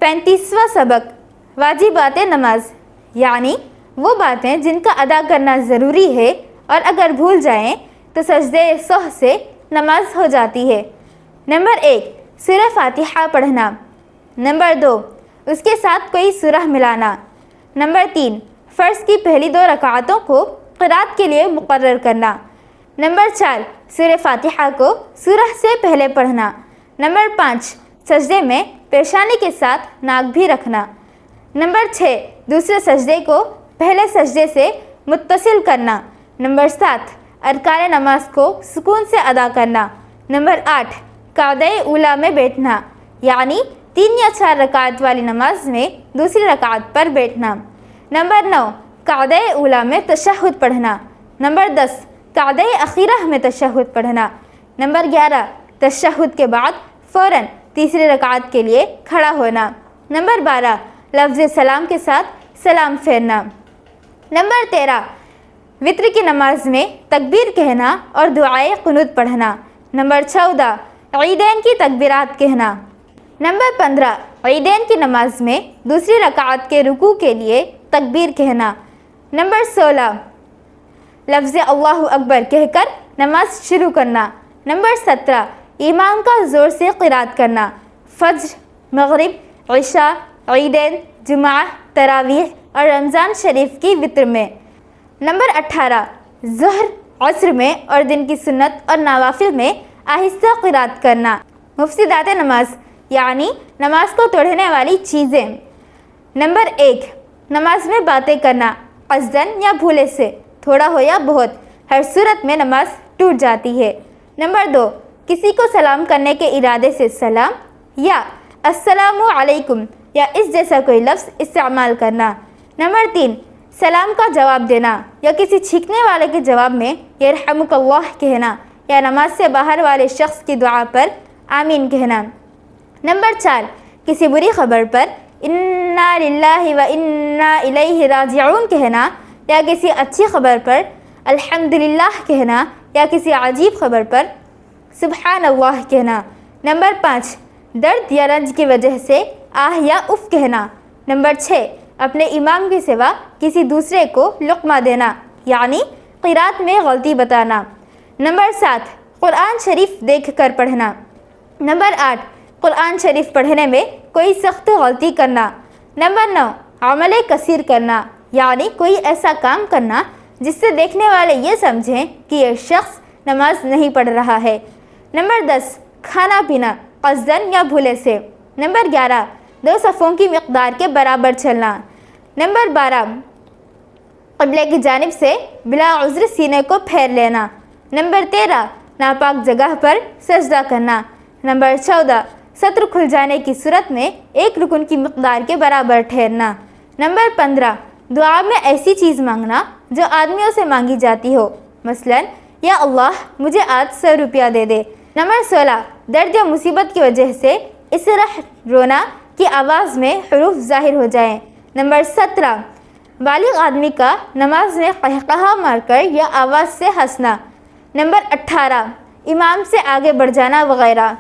35वां सबक वाजिबात नमाज, यानी वो बातें जिनका अदा करना ज़रूरी है और अगर भूल जाएं तो सजदे सहव से नमाज हो जाती है। नंबर 1, सूरह फातिहा पढ़ना। नंबर 2, उसके साथ कोई सूरह मिलाना। नंबर 3, फ़र्ज़ की पहली 2 रकातों को क़िरात के लिए मुक़र्रर करना। नंबर 4, सूरह फातिहा को सूरह से पहले पढ़ना। नंबर 5, सजदे में पेशानी के साथ नाक भी रखना। नंबर 6, दूसरे सजदे को पहले सजदे से मुत्तसिल करना। नंबर 7, अरकान नमाज को सुकून से अदा करना। नंबर 8, कादे उला में बैठना, यानी 3 या 4 रकात वाली नमाज में दूसरी रकात पर बैठना। नंबर 9, कादे उला में तशहुद पढ़ना। नंबर 10, कादे अखीरा में तशहुद पढ़ना। नंबर 11, तशहुद के बाद फ़ौरन तीसरी रकात के लिए खड़ा होना। नंबर 12, लफ्ज़ सलाम के साथ सलाम फेरना। नंबर 13, वित्र की नमाज में तकबीर कहना और दुआए कुनूत पढ़ना। नंबर 14, ईदैन की तकबीरात कहना। नंबर 15, ईदैन की नमाज में दूसरी रकात के रुकू के लिए तकबीर कहना। नंबर 16, लफ्ज़ अल्लाहु अकबर कहकर नमाज शुरू करना। नंबर 17, इमाम का ज़ोर से क़िरात करना। फज्र, मग़रिब, इशा, ईदैन, जुमा, तरावीह और रमज़ान शरीफ की वित्र में। नंबर 18, ज़हर, असर में और दिन की सुन्नत और नवाफिल में आहिस्ता क़िरात करना। मुफ़सिदात नमाज, यानी नमाज को तोड़ने वाली चीज़ें। नंबर 1, नमाज में बातें करना, क़स्दन या भूले से, थोड़ा हो या बहुत, हर सूरत में नमाज टूट जाती है। नंबर 2, किसी को सलाम करने के इरादे से सलाम या अस्सलामु अलैकुम या इस जैसा कोई लफ्ज़ इस्तेमाल करना। नंबर 3, सलाम का जवाब देना या किसी छींकने वाले के जवाब में यरहमुकल्लाह कहना या नमाज से बाहर वाले शख्स की दुआ पर आमीन कहना। नंबर 4, किसी बुरी खबर पर इन्ना लिल्लाहि व इन्ना इलैहि राजिऊन कहना या किसी अच्छी खबर पर अल्हम्दुलिल्लाह कहना या किसी अजीब खबर पर सुबहान अल्लाह कहना। नंबर 5, दर्द या रंज की वजह से आह या उफ़ कहना। नंबर 6, अपने इमाम के सिवा किसी दूसरे को लुक़मा देना, यानी क़िरात में गलती बताना। नंबर 7, क़ुरान शरीफ देख कर पढ़ना। नंबर 8, क़ुरान शरीफ पढ़ने में कोई सख्त गलती करना। नंबर 9, अमल कसीर करना, यानी कोई ऐसा काम करना जिससे देखने वाले ये समझें कि यह शख्स नमाज नहीं पढ़ रहा है। नंबर 10, खाना पीना, क़स्दन या भूले से। नंबर 11, 2 सफ़ों की मिक़दार के बराबर चलना। नंबर 12, क़िबले की जानिब से बिला उज़्र सीने को फेर लेना। नंबर 13, नापाक जगह पर सजदा करना। नंबर 14, सत्र खुल जाने की सूरत में 1 रुकन की मिक़दार के बराबर ठहरना। नंबर 15, दुआ में ऐसी चीज़ मांगना जो आदमियों से मांगी जाती हो, मसलन या अल्लाह मुझे आज 100 रुपया दे दे। नंबर 16, दर्द या मुसीबत की वजह से इस तरह रोना कि आवाज़ में हरूफ ज़ाहिर हो जाएं। नंबर 17, बालिग़ आदमी का नमाज में क़हक़हा मारकर या आवाज़ से हंसना। नंबर 18, इमाम से आगे बढ़ जाना वगैरह।